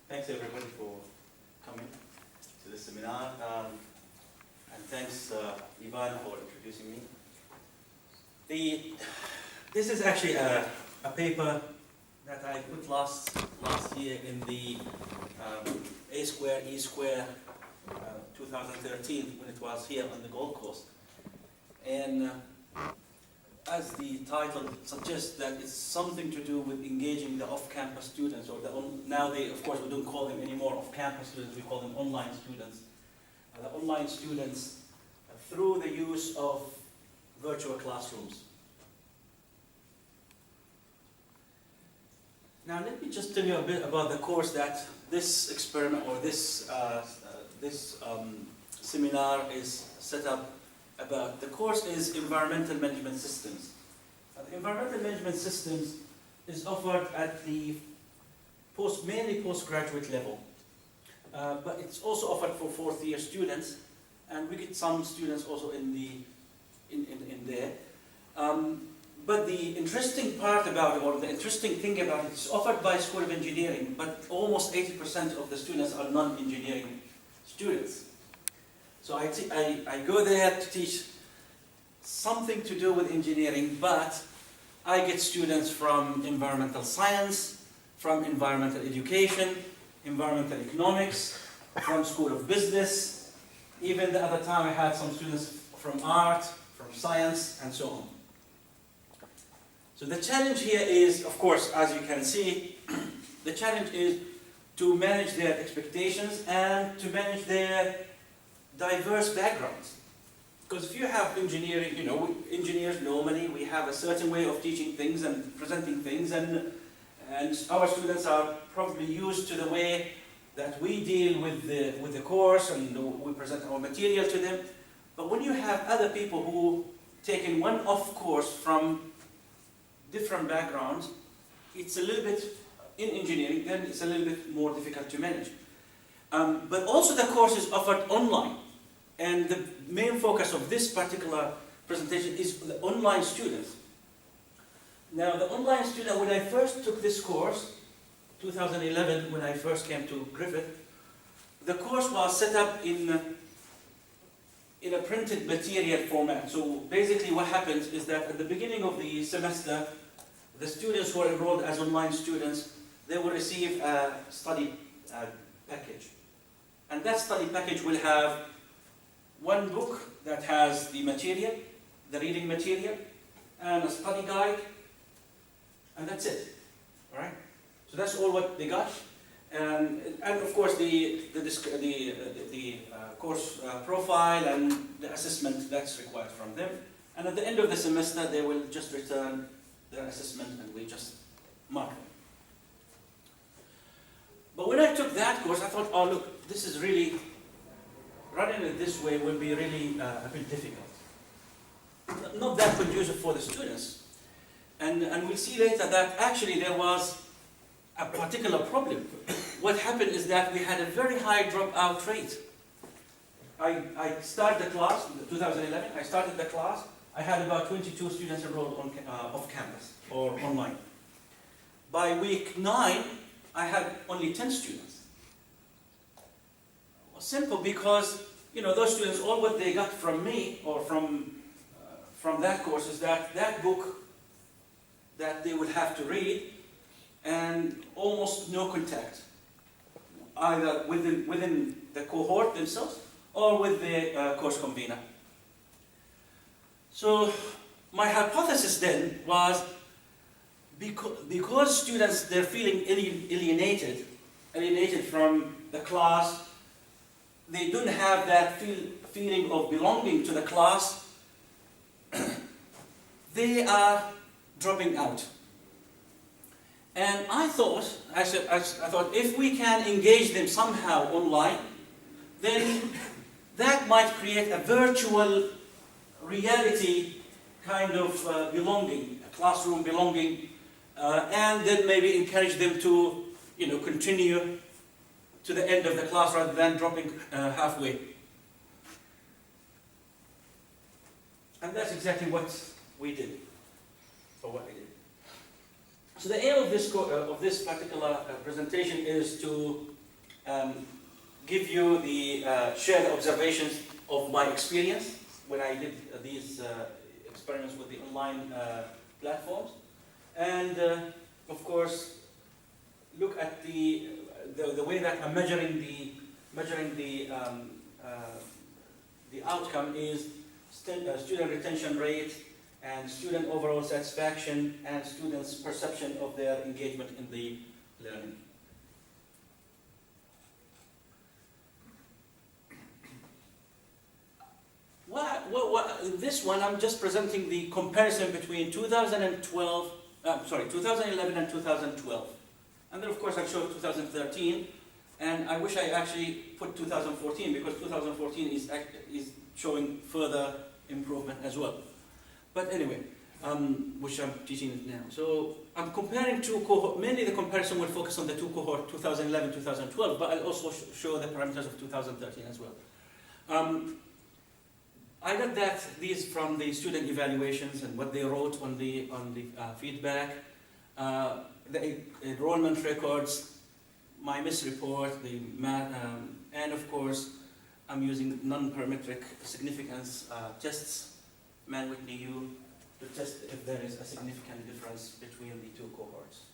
Thanks everybody for coming to this seminar, and thanks Ivan for introducing me. This is actually a paper that I put last year in the A Square, E Square 2013 when it was here on the Gold Coast. And as the title suggests, that it's something to do with engaging the off-campus students, or now of course we don't call them anymore off-campus students, we call them online students. The online students through the use of virtual classrooms. Now let me just tell you a bit about the course that this experiment or this seminar is set up about. The course is Environmental Management Systems. The Environmental Management Systems is offered at the mainly postgraduate level, but it's also offered for fourth-year students, and we get some students also in there. But the interesting part about it, or the interesting thing about it, it's offered by School of Engineering, but almost 80% of the students are non-engineering students. So I go there to teach something to do with engineering, but I get students from environmental science, from environmental education, environmental economics, from School of Business. Even the other time I had some students from art, from science, and so on. So the challenge here is, of course, as you can see, the challenge is to manage their expectations and to manage their diverse backgrounds. Because if you have engineering, engineers normally, we have a certain way of teaching things and presenting things, and our students are probably used to the way that we deal with the course, and we present our material to them. But when you have other people who take in one-off course from different backgrounds, it's a little bit, in engineering, then it's a little bit more difficult to manage. But also the course is offered online. And the main focus of this particular presentation is the online students. Now, the online student, when I first took this course, 2011, when I first came to Griffith, the course was set up in a printed material format. So basically what happens is that at the beginning of the semester, the students who are enrolled as online students, they will receive a study package. And that study package will have one book that has the material, the reading material, and a study guide, and that's it. All right? So that's all what they got, and of course the course profile and the assessment that's required from them. And at the end of the semester, they will just return their assessment, and we just mark them. But when I took that course, I thought, oh look, this is really, running it this way will be really a bit difficult. Not that conducive for the students. And we'll see later that actually there was a particular problem. What happened is that we had a very high dropout rate. I started the class, in 2011, I started the class, I had about 22 students enrolled off campus or online. By week 9, I had only 10 students. Simple, because those students, all what they got from me or from that course is that book that they would have to read, and almost no contact, either within the cohort themselves or with the course convener. So my hypothesis then was, because students, they're feeling alienated from the class, they don't have that feeling of belonging to the class, they are dropping out. And I thought if we can engage them somehow online, then that might create a virtual reality kind of belonging, a classroom belonging, and then maybe encourage them to continue to the end of the class rather than dropping halfway. And that's exactly what we did, or what I did. So the aim of this particular presentation is to give you the shared observations of my experience when I did these experiments with the online platforms, and of course look at the way that I'm measuring the outcome is student retention rate and student overall satisfaction and students' perception of their engagement in the learning. This one, I'm just presenting the comparison between 2011 and 2012. And then of course I showed 2013, and I wish I actually put 2014 because 2014 is showing further improvement as well. But anyway, which I'm teaching it now. So I'm comparing two cohorts. Mainly the comparison will focus on the two cohorts, 2011, 2012, but I'll also show the parameters of 2013 as well. I got these from the student evaluations and what they wrote on the feedback, the enrollment records, my misreport, and of course I'm using non-parametric significance tests, Mann-Whitney U, to test if there is a significant difference between the two cohorts.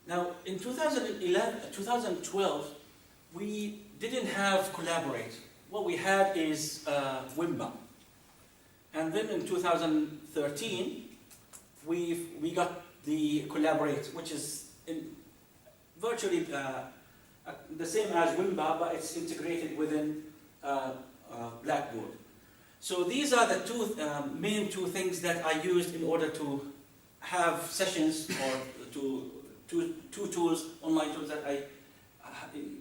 Now in 2012, we didn't have Collaborate. What we had is WIMBA. And then in 2013, we got the Collaborate, which is virtually the same as WIMBA, but it's integrated within Blackboard. So these are the main two things that I used in order to have sessions, or two tools, online tools that I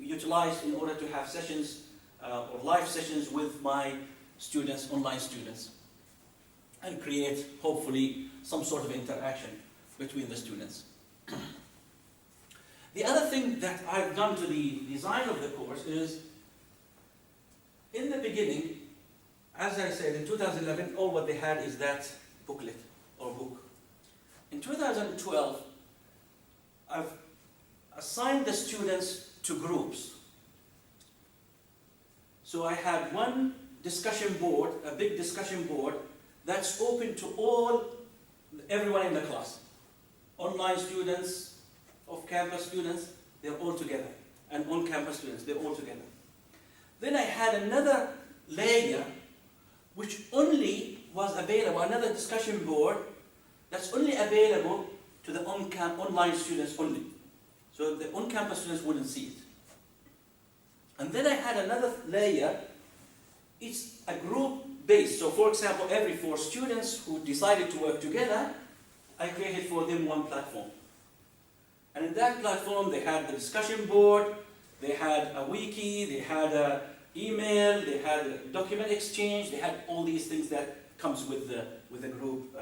utilized in order to have sessions or live sessions with my students, online students, and create, hopefully, some sort of interaction between the students. The other thing that I've done to the design of the course is, in the beginning, as I said, in 2011, all what they had is that booklet or book. In 2012, I've assigned the students to groups. So I had one discussion board, a big discussion board, that's open to everyone in the class. Online students, off-campus students, they're all together. And on-campus students, they're all together. Then I had another layer which only was available, another discussion board that's only available to the online students only. So the on-campus students wouldn't see it. And then I had another layer, it's a group based. So for example, every 4 students who decided to work together, I created for them one platform. And in that platform, they had the discussion board, they had a wiki, they had an email, they had a document exchange, they had all these things that comes with the group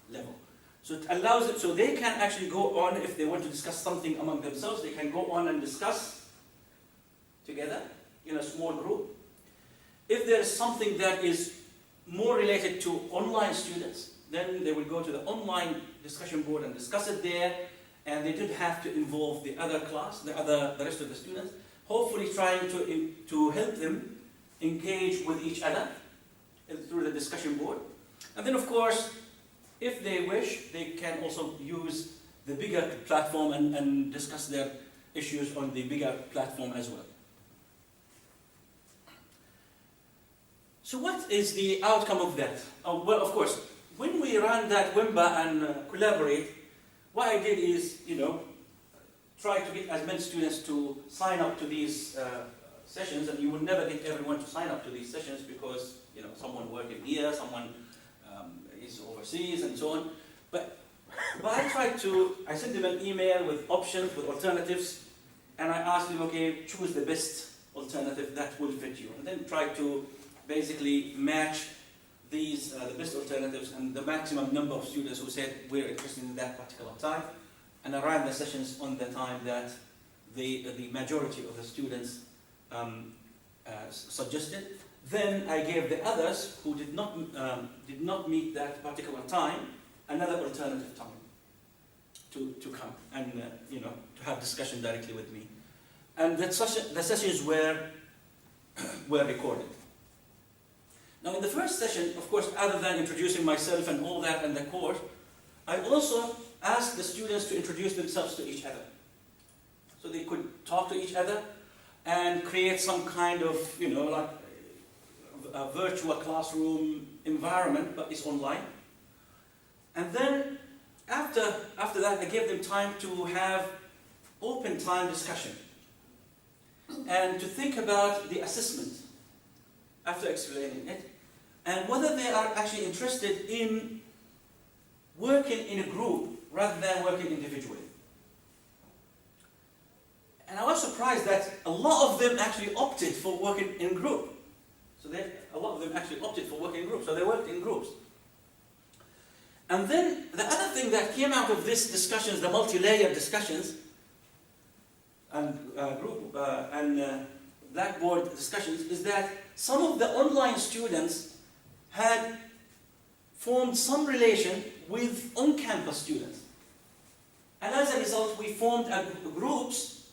level. So it allows it, so they can actually go on, if they want to discuss something among themselves, they can go on and discuss together in a small group. If there is something that is more related to online students, then they will go to the online discussion board and discuss it there, and they didn't have to involve the other class, the rest of the students, hopefully trying to help them engage with each other through the discussion board. And then of course, if they wish, they can also use the bigger platform and discuss their issues on the bigger platform as well. So what is the outcome of that? Well, of course, when we ran that WIMBA and Collaborate, what I did is, try to get as many students to sign up to these sessions, and you will never get everyone to sign up to these sessions because, someone working here, someone is overseas, and so on. But I sent them an email with options, with alternatives, and I asked them, okay, choose the best alternative that will fit you, and then try to basically match these, the best alternatives and the maximum number of students who said we're interested in that particular time, and I ran the sessions on the time that the majority of the students suggested. Then I gave the others who did not meet that particular time another alternative time to come and to have have discussion directly with me. And the sessions were recorded. Now in the first session, of course, other than introducing myself and all that and the course, I also asked the students to introduce themselves to each other. So they could talk to each other and create some kind of, like a virtual classroom environment, but it's online. And then after that, I gave them time to have open time discussion and to think about the assessment after explaining it, and whether they are actually interested in working in a group rather than working individually. And I was surprised that a lot of them actually opted for working in group. So a lot of them actually opted for working in groups, so they worked in groups. And then the other thing that came out of these discussions, the multi-layered discussions and Blackboard discussions, is that some of the online students had formed some relation with on-campus students. And as a result, we formed groups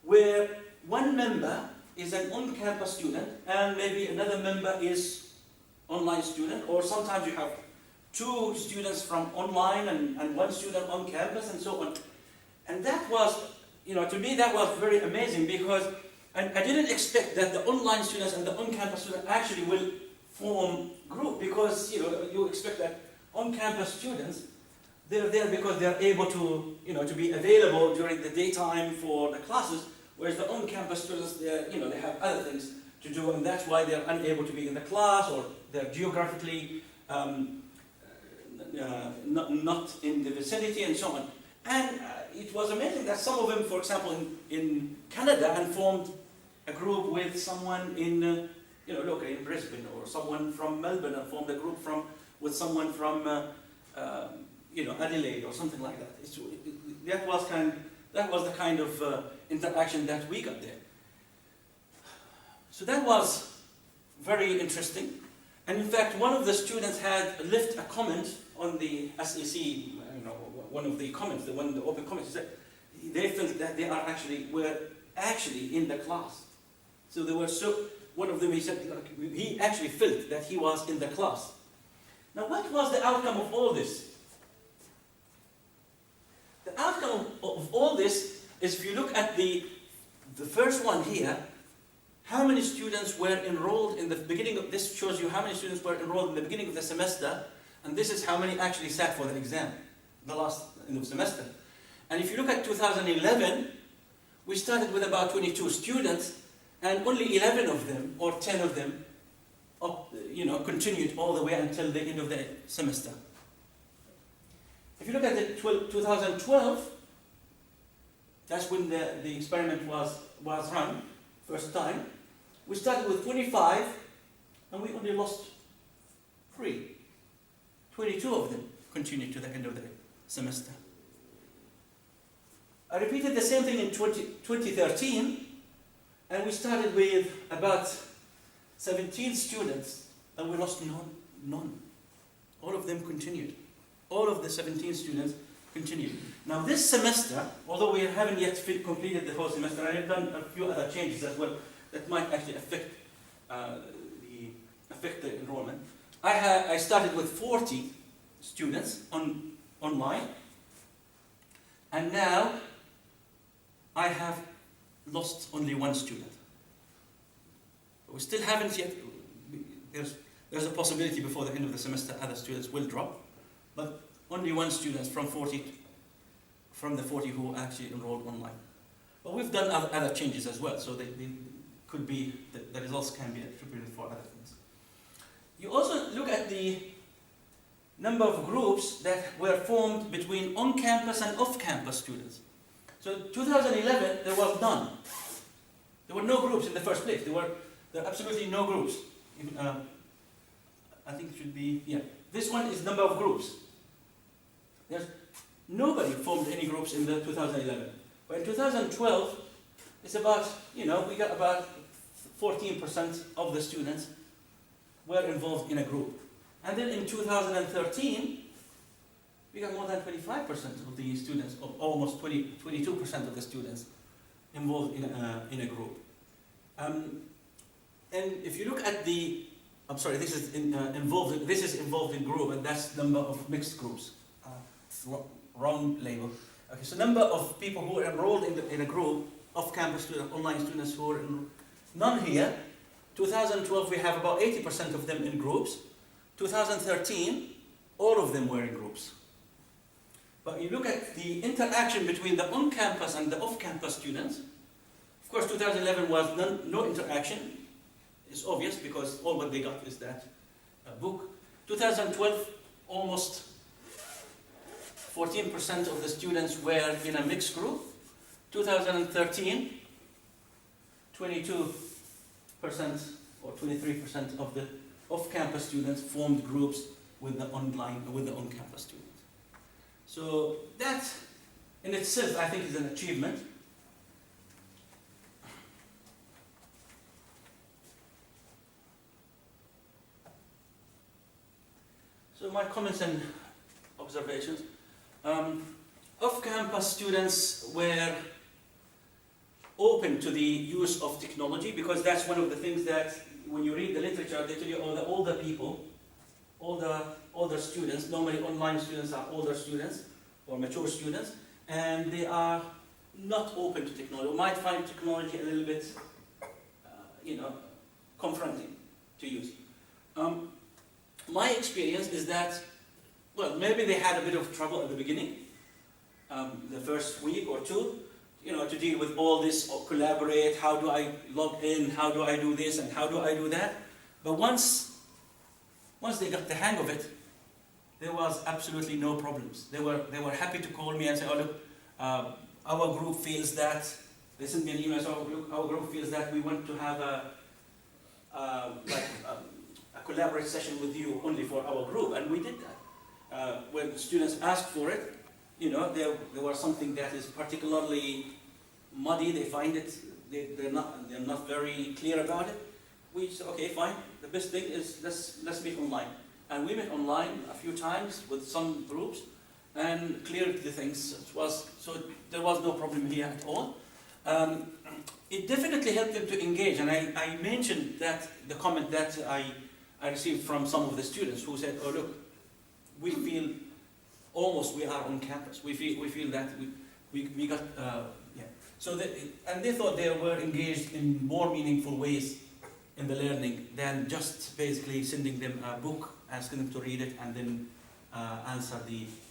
where one member is an on-campus student and maybe another member is online student, or sometimes you have two students from online and one student on campus and so on. And that was, to me that was very amazing, because I didn't expect that the online students and the on-campus students actually will form group, because you expect that on-campus students, they're there because they're able to to be available during the daytime for the classes, whereas the on-campus students, they have other things to do, and that's why they're unable to be in the class, or they're geographically not in the vicinity and so on. And it was amazing that some of them, for example, in Canada, and formed a group with someone in locally in Brisbane, or someone from Melbourne, and formed a group with someone from Adelaide or something like that. That was the kind of interaction that we got there. So that was very interesting. And in fact, one of the students had left a comment on the SEC, one of the comments, the open comments, he said they felt that they were actually in the class. So they were one of them, he said, he actually felt that he was in the class. Now, what was the outcome of all this? The outcome of all this is, if you look at the first one here, how many students were enrolled in the beginning of this, shows you how many students were enrolled in the beginning of the semester, and this is how many actually sat for the exam, the last end of the semester. And if you look at 2011, we started with about 22 students, and only 11 of them, or 10 of them, continued all the way until the end of the semester. If you look at the 2012, that's when the experiment was run, first time. We started with 25, and we only lost 3. 22 of them continued to the end of the semester. I repeated the same thing in 2013, and we started with about 17 students, and we lost none. All of them continued. All of the 17 students continued. Now this semester, although we haven't yet completed the whole semester, I have done a few other changes as well that might actually affect the enrollment. I started with 40 students online, and now I have lost only 1 student. We still haven't yet. There's a possibility before the end of the semester other students will drop, but only 1 student from the 40 who actually enrolled online. But we've done other changes as well, so they could be, the results can be attributed for other things. You also look at the number of groups that were formed between on-campus and off-campus students. So in 2011, there was none. There were no groups in the first place. There were absolutely no groups. I think it should be, This one is number of groups. There's nobody formed any groups in the 2011. But in 2012, it's about, we got about 14% of the students were involved in a group. And then in 2013, we got more than 25% of the students, or almost 22% of the students involved in a group. And if you look at the, I'm sorry, this is involved in group, and that's number of mixed groups. Wrong label. Okay, so number of people who are enrolled in a group, off-campus students, online students who are none here. 2012 we have about 80% of them in groups. 2013, all of them were in groups. But you look at the interaction between the on-campus and the off-campus students. Of course, 2011 was no interaction. It's obvious because all what they got is that book. 2012, almost 14% of the students were in a mixed group. 2013, 22% or 23% of the off-campus students formed groups with the on-campus students. So that in itself, I think, is an achievement. So my comments and observations. Off-campus students were open to the use of technology, because that's one of the things that when you read the literature, they tell you, oh, the older people, older students, normally online students are older students or mature students, and they are not open to technology, or might find technology a little bit, confronting to use. My experience is that, well, maybe they had a bit of trouble at the beginning, the first week or two, to deal with all this, or collaborate, how do I log in, how do I do this, and how do I do that. But once they got the hang of it, there was absolutely no problems. They were happy to call me and say, oh look, our group feels that, they sent me an email, so look, our group feels that we want to have a collaborative session with you only for our group, and we did that. When students asked for it, there was something that is particularly muddy, they find it, they're not very clear about it. We said, okay, fine, the best thing is let's meet online. And we met online a few times with some groups and cleared the things. So there was no problem here at all. It definitely helped them to engage, and I mentioned that the comment that I received from some of the students who said, oh look, we feel almost we are on campus. We feel that we got, yeah. So they thought they were engaged in more meaningful ways in the learning than just basically sending them a book, asking them to read it, and then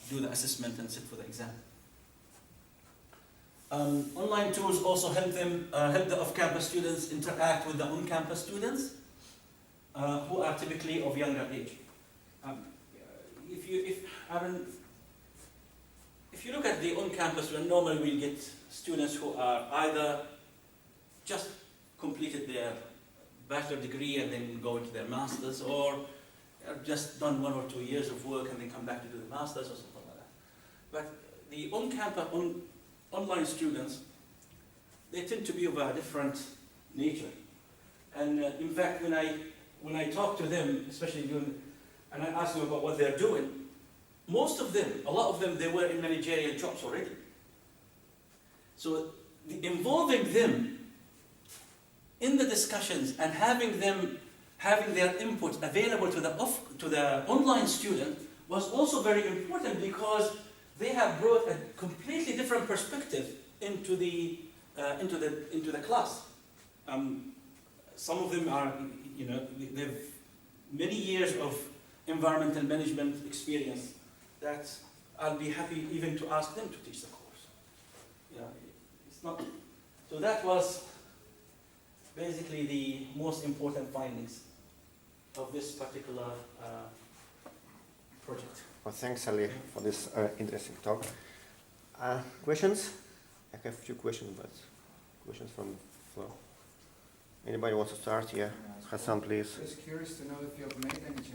do the assessment and sit for the exam. Online tools also help the off-campus students interact with the on-campus students who are typically of younger age. If you look at the on-campus, well, normally we get students who are either just completed their bachelor degree and then go into their masters, or have just done 1 or 2 years of work and then come back to do the masters or something like that. But the on-campus, online students, they tend to be of a different nature. And in fact, when I talk to them, especially and I ask them about what they're doing, most of them, a lot of them, they were in managerial jobs already. So involving them in the discussions and having their input available to the online student was also very important, because they have brought a completely different perspective into the class. Some of them are, they've many years of environmental management experience that I'll be happy even to ask them to teach the course. It's not. So that was basically the most important findings of this particular project. Well, thanks, Ali, for this interesting talk. Questions? I have a few questions, but questions from the floor. Anybody wants to start? Yeah, Hassan, please. I was curious to know if you have made any changes